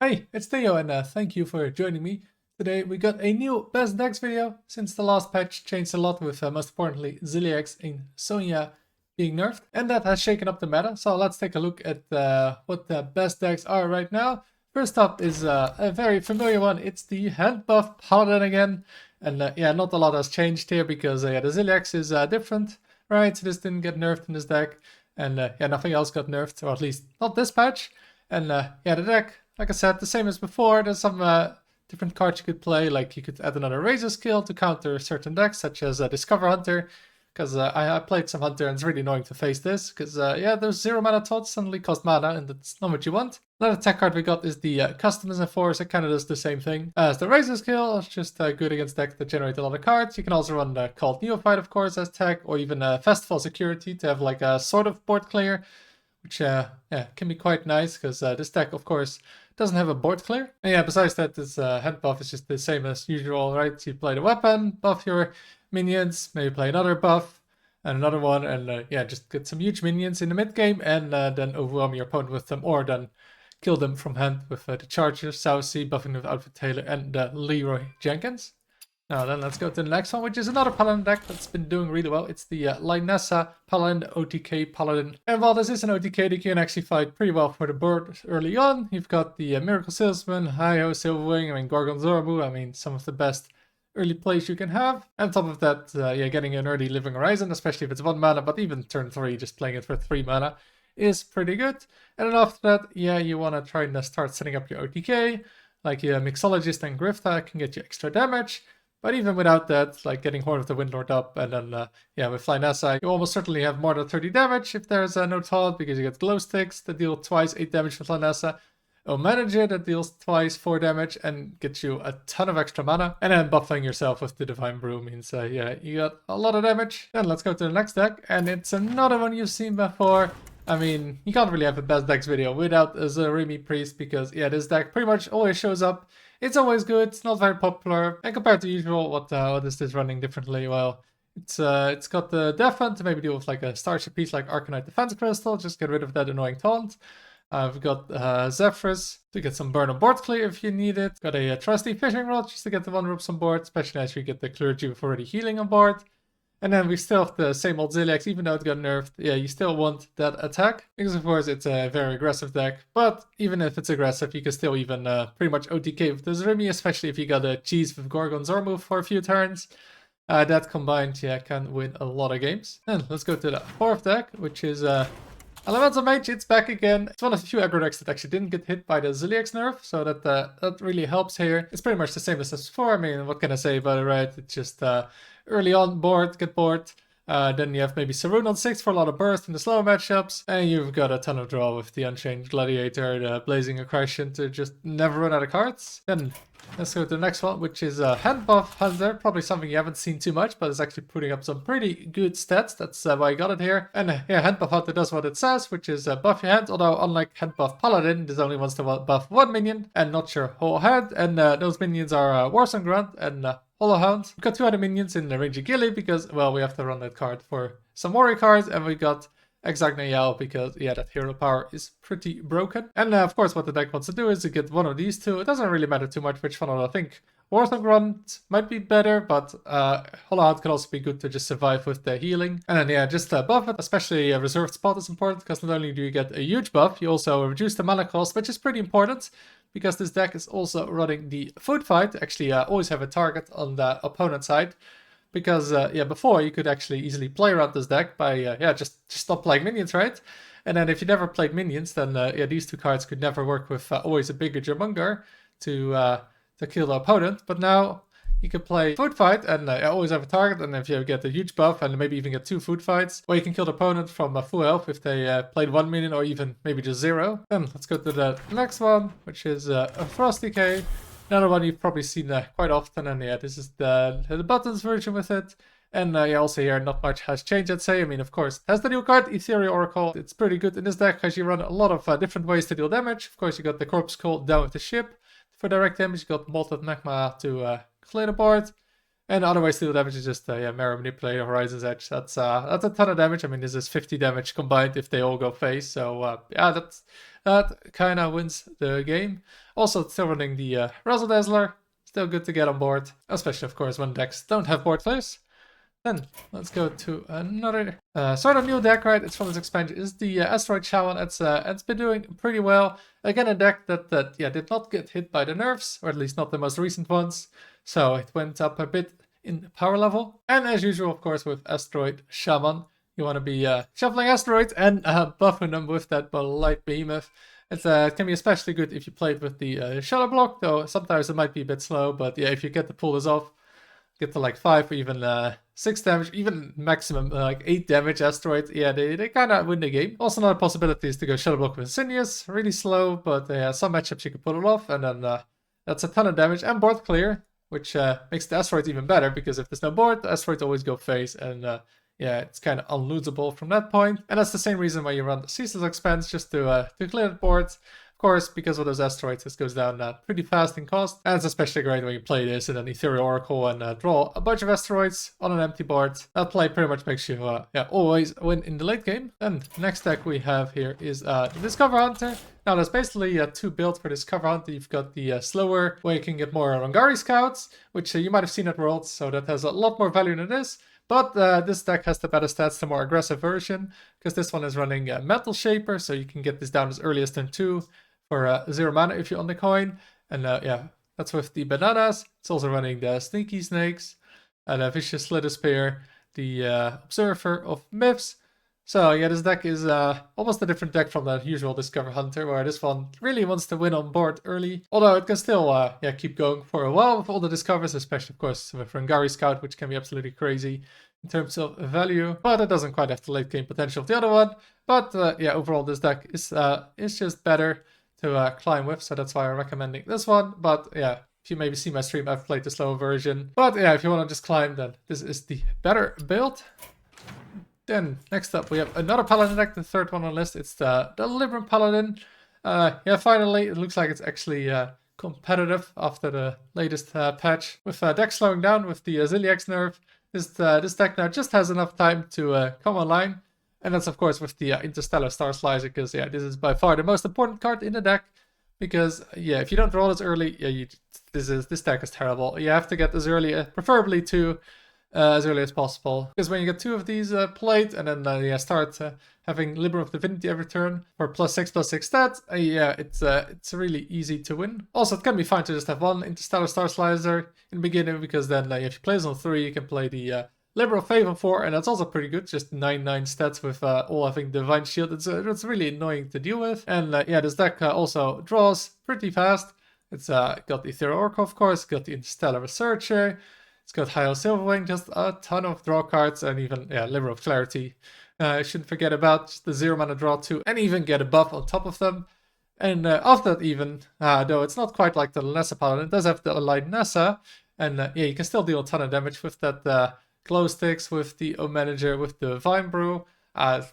Hey, it's Theo and thank you for joining me. Today we got a new best decks video since the last patch changed a lot with most importantly Zilliax and Sonya being nerfed, and that has shaken up the meta. So let's take a look at what the best decks are right now. First up is a very familiar one. It's the Handbuff Paladin again, and yeah, not a lot has changed here because the Zilliax is different, right? So this didn't get nerfed in this deck, and yeah, nothing else got nerfed, or at least not this patch. And yeah, the deck, like I said, the same as before. There's some different cards you could play, like you could add another Razor skill to counter certain decks, such as Discover Hunter, because I played some Hunter and it's really annoying to face this, because yeah, those 0 mana taunts suddenly cost mana and that's not what you want. Another tech card we got is the Customers Enforce. It kind of does the same thing as the Razor skill. It's just good against decks that generate a lot of cards. You can also run Called Neophyte, of course, as tech, or even Festival Security to have like a sort of board clear, which yeah, can be quite nice, because this deck, of course, doesn't have a board clear. And yeah, besides that, this hand buff is just the same as usual, right? You play the weapon, buff your minions, maybe play another buff, and another one, and yeah, just get some huge minions in the mid game, and then overwhelm your opponent with them, or then kill them from hand with the Charger, Saucy, buffing with Outfit Taylor, and Leroy Jenkins. Now then, let's go to the next one, which is another Paladin deck that's been doing really well. It's the Lynessa Paladin, OTK Paladin. And while this is an OTK, you can actually fight pretty well for the board early on. You've got the Miracle Salesman, Hi-Ho, Silverwing, Gorgonzoramu, some of the best early plays you can have. And on top of that, yeah, getting an early Living Horizon, especially if it's 1 mana, but even turn 3, just playing it for 3 mana is pretty good. And then after that, yeah, you want to try and start setting up your OTK, like your Mixologist and Grifta can get you extra damage. But even without that, like getting Horn of the Windlord up, and then, yeah, with Lynessa, you almost certainly have more than 30 damage if there's no taunt, because you get Glow Sticks that deal twice 8 damage with Lynessa, a Manager that deals twice 4 damage and gets you a ton of extra mana, and then buffing yourself with the Divine Brew means, yeah, you got a lot of damage. Then let's go to the next deck, and it's another one you've seen before. You can't really have a best decks video without a Zarimi Priest, because, yeah, this deck pretty much always shows up. It's always good, it's not very popular, and compared to usual, what is this running differently? Well, it's got the Defend to maybe deal with like a Starship piece like Arcanite Defense Crystal, just get rid of that annoying taunt. We've got Zephyrus to get some burn on board clear if you need it. Got a Trusty Fishing Rod just to get the 1 ropes on board, especially as you get the Clergy with already healing on board. And then we still have the same old Zilliax, even though it got nerfed. Yeah, you still want that attack, because of course it's a very aggressive deck. But even if it's aggressive, you can still even pretty much OTK with the Zarimi, especially if you got a cheese with Gorgonzoramu for a few turns. That combined, yeah, can win a lot of games. And let's go to the 4th deck, which is Elemental Mage. It's back again. It's one of the few aggro decks that actually didn't get hit by the Zilliax nerf, so that really helps here. It's pretty much the same as before. What can I say about it, right? It's just early on get bored. Then you have maybe Saroon on 6 for a lot of burst in the slow matchups, and you've got a ton of draw with the Unchained Gladiator, the Blazing Accretion to just never run out of cards. Then let's go to the next one, which is Handbuff Hunter. Probably something you haven't seen too much, but it's actually putting up some pretty good stats. That's why I got it here. And yeah, Handbuff Hunter does what it says, which is buff your hand, although unlike Handbuff Paladin, this only wants to buff 1 minion and not your whole hand. And those minions are Warsong Grunt and Hollowhound. We've got 2 other minions in the Rangy Gilly because, well, we have to run that card for some warrior cards, and we got Exact Nayal because, yeah, that hero power is pretty broken. And of course, what the deck wants to do is to get one of these 2. It doesn't really matter too much which one, I think. Warsong Grunt might be better, but Hollowhound can also be good to just survive with the healing. And then, yeah, just buff it, especially a reserved spot is important, because not only do you get a huge buff, you also reduce the mana cost, which is pretty important, because this deck is also running the Food Fight. Actually, always have a target on the opponent side, because yeah, before you could actually easily play around this deck by yeah, just stop playing minions, right? And then if you never played minions, then yeah, these 2 cards could never work with always a bigger Dunger to kill the opponent. But now you can play Food Fight and always have a target, and if you get a huge buff and maybe even get 2 Food Fights, or you can kill the opponent from full health if they played 1 minion or even maybe just 0. Then let's go to the next one, which is a Frost Decay. Another one you've probably seen quite often, and yeah, this is the buttons version with it. And yeah, also here, not much has changed, I'd say. Of course, it has the new card, Ethereal Oracle. It's pretty good in this deck because you run a lot of different ways to deal damage. Of course, you got the Corpse Call down with the ship for direct damage. You got Molten Magma to clear the board. And the other ways to do damage is just Mirror Manipulator, Horizon's Edge. That's a ton of damage. I mean, this is 50 damage combined if they all go face. So yeah, that kind of wins the game. Also, still running the Razzle Dazzler. Still good to get on board, especially of course when decks don't have board players. Then let's go to another sort of new deck, right? It's from this expansion. It's the Asteroid Shaman. It's been doing pretty well. Again, a deck that did not get hit by the nerfs, or at least not the most recent ones. So it went up a bit in power level. And as usual, of course, with Asteroid Shaman, you want to be shuffling asteroids and buffing them with that light behemoth. It can be especially good if you play it with the Shadow Block, though sometimes it might be a bit slow. But yeah, if you get to pull this off, get to like 5 or even 6 damage, even maximum like 8 damage asteroids, yeah, they kind of win the game. Also, another possibility is to go Shadow Block with Insidious, really slow, but yeah, some matchups you can pull it off, and then that's a ton of damage and board clear, which makes the asteroids even better, because if there's no board, the asteroids always go face, and yeah, it's kind of unlosable from that point. And that's the same reason why you run the Ceaseless Expense, just to clear the board. Of course, because of those asteroids, this goes down pretty fast in cost. And it's especially great when you play this in an Ethereal Oracle and draw a bunch of asteroids on an empty board. That play pretty much makes you always win in the late game. And next deck we have here is the Discover Hunter. Now there's basically 2 builds for Discover Hunter. You've got the slower, where you can get more Rangari Scouts, which you might have seen at Worlds, so that has a lot more value than this. But this deck has the better stats, the more aggressive version, because this one is running Metal Shaper, so you can get this down as early as turn 2 for 0 mana if you own the coin. And yeah, that's with the Bananas. It's also running the Sneaky Snakes, and Vicious Slither Spear, the Observer of Myths. So yeah, this deck is almost a different deck from the usual Discover Hunter, where this one really wants to win on board early. Although it can still keep going for a while with all the discovers, especially of course with Rangari Scout, which can be absolutely crazy in terms of value. But it doesn't quite have the late game potential of the other one. But yeah, overall this deck is just better to climb with, so that's why I'm recommending this one. But yeah, if you maybe see my stream, I've played the slower version. But yeah, if you want to just climb, then this is the better build. Then next up we have another Paladin deck, the third one on the list. It's the Lilium Paladin. Yeah, finally it looks like it's actually competitive after the latest patch. With deck slowing down with the Zilliax nerf, this deck now just has enough time to come online. And that's of course with the Interstellar Star Slicer, because yeah, this is by far the most important card in the deck. Because yeah, if you don't draw this early, yeah, this deck is terrible. You have to get this early, preferably 2. As early as possible, because when you get 2 of these played and then start having Liberum of Divinity every turn for +6/+6 stats, yeah, it's really easy to win. Also, it can be fine to just have 1 Interstellar Star Slicer in the beginning, because then if you play this on 3, you can play the Liberal Fave on 4, and that's also pretty good. Just 9/9 stats with all having Divine Shield. It's really annoying to deal with. And yeah, this deck also draws pretty fast. It's got the Ethereal Oracle, of course, got the Interstellar Researcher. It's got High Silverwing, just a ton of draw cards, and even, yeah, Liver of Clarity. I shouldn't forget about just the 0 mana draw too, and even get a buff on top of them. And after that even, though it's not quite like the Lynessa Paladin, it does have the Lynessa, and yeah, you can still deal a ton of damage with that Glow Sticks, with the O-Manager, with the Vine Brew.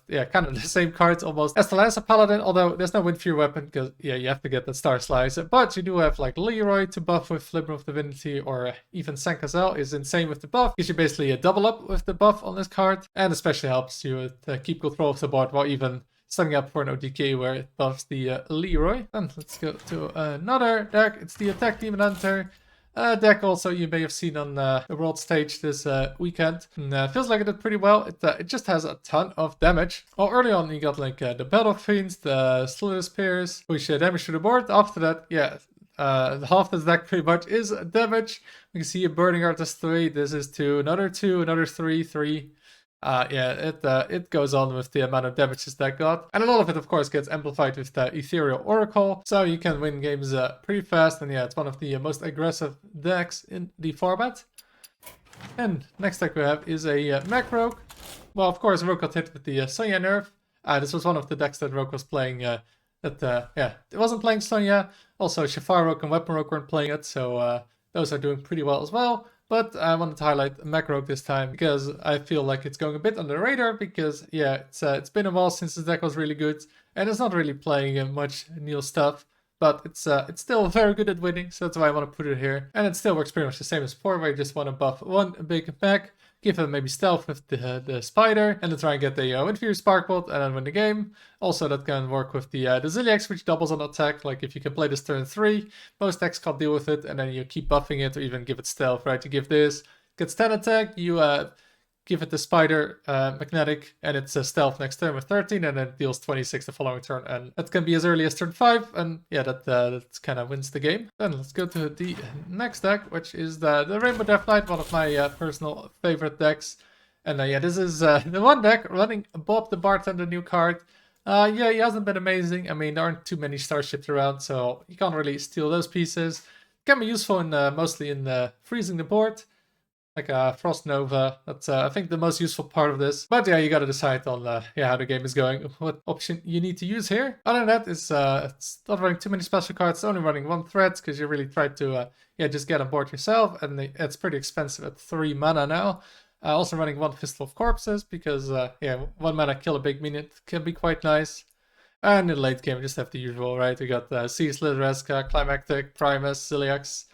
Yeah, kind of the same cards almost as the Lynessa Paladin, although there's no win for your weapon, because yeah, you have to get that Star Slicer. But you do have like Leroy to buff with Liberum of Divinity, or even Sankazel is insane with the buff, because you basically double up with the buff on this card, and especially helps you to keep control of the board while even setting up for an OTK where it buffs the Leroy. And let's go to another deck. It's the Attack Demon Hunter. Deck also you may have seen on the world stage this weekend. And, feels like it did pretty well. It just has a ton of damage. Well, early on you got like the Battle Fiends, the Slither Spears, which damage to the board. After that, yeah, half this deck pretty much is damage. You can see a Burning Artist 3. This is 2, another 3, 3. Yeah, it goes on with the amount of damage this deck got. And a lot of it, of course, gets amplified with the Ethereal Oracle. So you can win games pretty fast. And yeah, it's one of the most aggressive decks in the format. And next deck we have is a Mechro. Well, of course, Rogue got hit with the Sonya nerf. This was one of the decks that Rogue was playing. Yeah, it wasn't playing Sonya. Also, Shafar Rogue and Weapon Rogue weren't playing it. So those are doing pretty well as well. But I wanted to highlight Mechro this time, because I feel like it's going a bit under the radar, because yeah, it's been a while since this deck was really good, and it's not really playing much new stuff. but it's still very good at winning, so that's why I want to put it here. And it still works pretty much the same as before, where you just want to buff one big mech, give him maybe stealth with the spider, and then try and get the inferior spark bolt, and then win the game. Also, that can work with the Zilliax, which doubles on attack. Like if you can play this turn 3, most decks can't deal with it, and then you keep buffing it or even give it stealth, right? You give this, gets 10 attack, you give it the spider magnetic, and it's a stealth next turn with 13, and then it deals 26 the following turn, and that can be as early as turn 5, and yeah, that kind of wins the game. Then let's go to the next deck, which is the Rainbow Death Knight, one of my personal favorite decks. And yeah, this is the one deck running Bob the Bartender new card. Yeah, he hasn't been amazing. I mean, there aren't too many starships around, so you can't really steal those pieces. Can be useful in mostly in freezing the board, like a Frost Nova. That's I think the most useful part of this. But yeah, you gotta decide on yeah, how the game is going, what option you need to use here. Other than that, it's not running too many special cards. It's only running one threat because you really try to yeah, just get on board yourself, and it's pretty expensive at 3 mana now. Also running one Fistful of Corpses because yeah, 1 mana kill a big minion can be quite nice. And in the late game, we just have the usual, right? We got Ceaseless, Reska, Climactic, Primus, Zilliax,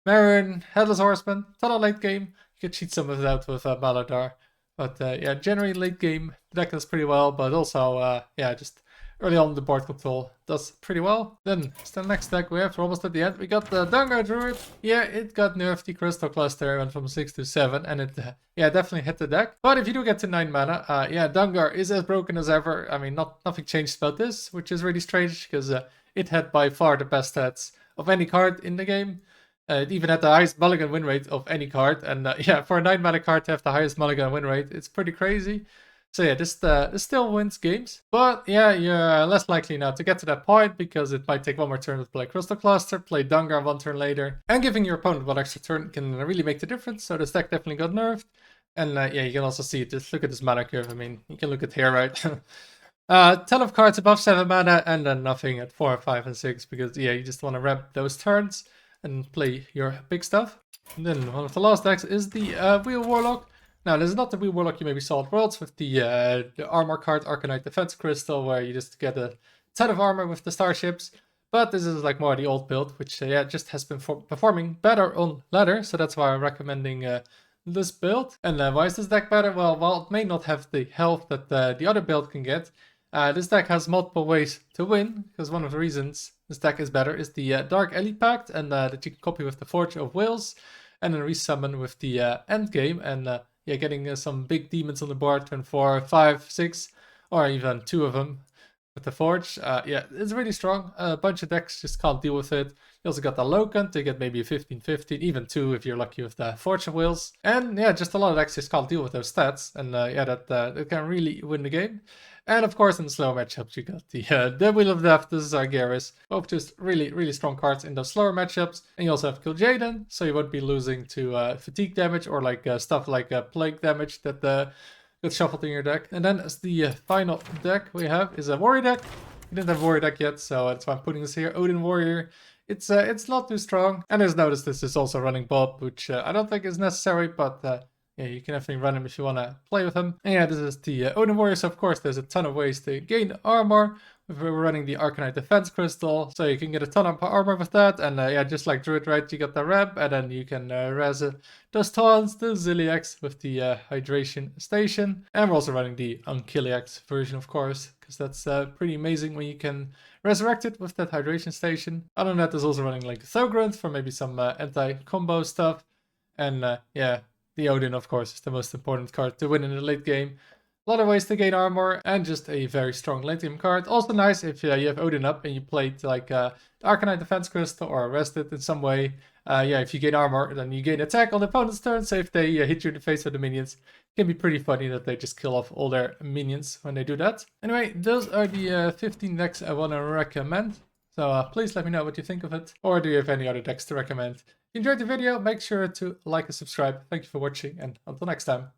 Marin, Headless Horseman. Ton of late game. You can cheat some of that with Maladar. But yeah, generally late game, the deck does pretty well, but also, yeah, just early on the board control does pretty well. Then, it's the next deck we have, we're almost at the end. We got the Dunger Druid. Yeah, it got nerfed, the Crystal Cluster, went from 6 to 7, and it, yeah, definitely hit the deck. But if you do get to 9 mana, yeah, Dunger is as broken as ever. I mean, nothing changed about this, which is really strange, because it had by far the best stats of any card in the game. It even had the highest mulligan win rate of any card, and yeah, for a 9 mana card to have the highest mulligan win rate, it's pretty crazy. So yeah, this still wins games, but yeah, you're less likely now to get to that point because it might take one more turn to play Crystal Cluster, play Dunger 1 turn later, and giving your opponent 1 extra turn can really make the difference. So this deck definitely got nerfed, and yeah, you can also see it. Just look at this mana curve. I mean, you can look at here, right? Ton of cards above 7 mana, and then nothing at 4, 5, and 6 because yeah, you just want to ramp those turns and play your big stuff. And then one of the last decks is the Wheel Warlock. Now, this is not the Wheel Warlock you maybe saw at Worlds with the armor card, Arcanite Defense Crystal, where you just get a ton of armor with the starships. But this is like more the old build, which yeah, just has been performing better on ladder. So that's why I'm recommending this build. And why is this deck better? Well, while it may not have the health that the other build can get, this deck has multiple ways to win, because one of the reasons this deck is better is the Dark Elite Pact, and that you can copy with the Forge of Wills, and then resummon with the end game, and yeah, getting some big demons on the board, turn 4, 5, 6, or even 2 of them with the Forge. Yeah, it's really strong. A bunch of decks just can't deal with it. You also got the Locan to get maybe a 15-15, even 2 if you're lucky with the Forge of Wills. And yeah, just a lot of decks just can't deal with those stats, and yeah, that can really win the game. And of course, in the slower matchups, you got the Wheel of Death, the Zargaris, both just really, really strong cards in those slower matchups. And you also have Kil'jaeden, so you won't be losing to fatigue damage or like stuff like plague damage that gets shuffled in your deck. And then as the final deck we have is a Warrior deck. We didn't have Warrior deck yet, so that's why I'm putting this here. Odin Warrior. It's not too strong. And as noticed, this is also running Bob, which I don't think is necessary, but yeah, you can definitely run him if you want to play with him. And yeah, this is the Odin Warrior, so of course there's a ton of ways to gain armor. We're running the Arcanite Defense Crystal, so you can get a ton of armor with that. And yeah, just like Druid, right, you got the Reb, and then you can res those taunts, the Zilliax with the Hydration Station. And we're also running the Unkilliax version, of course, because that's pretty amazing when you can resurrect it with that Hydration Station. Other than that, there's also running like Thogrunt for maybe some anti-combo stuff. And yeah, the Odin, of course, is the most important card to win in the late game. A lot of ways to gain armor, and just a very strong late game card. Also nice if you have Odin up and you played like Arcanite Defense Crystal or arrested in some way. Yeah, if you gain armor, then you gain attack on the opponent's turn. So if they hit you in the face with the minions, it can be pretty funny that they just kill off all their minions when they do that. Anyway, those are the 15 decks I want to recommend. So please let me know what you think of it, or do you have any other decks to recommend? If you enjoyed the video, make sure to like and subscribe. Thank you for watching, and until next time.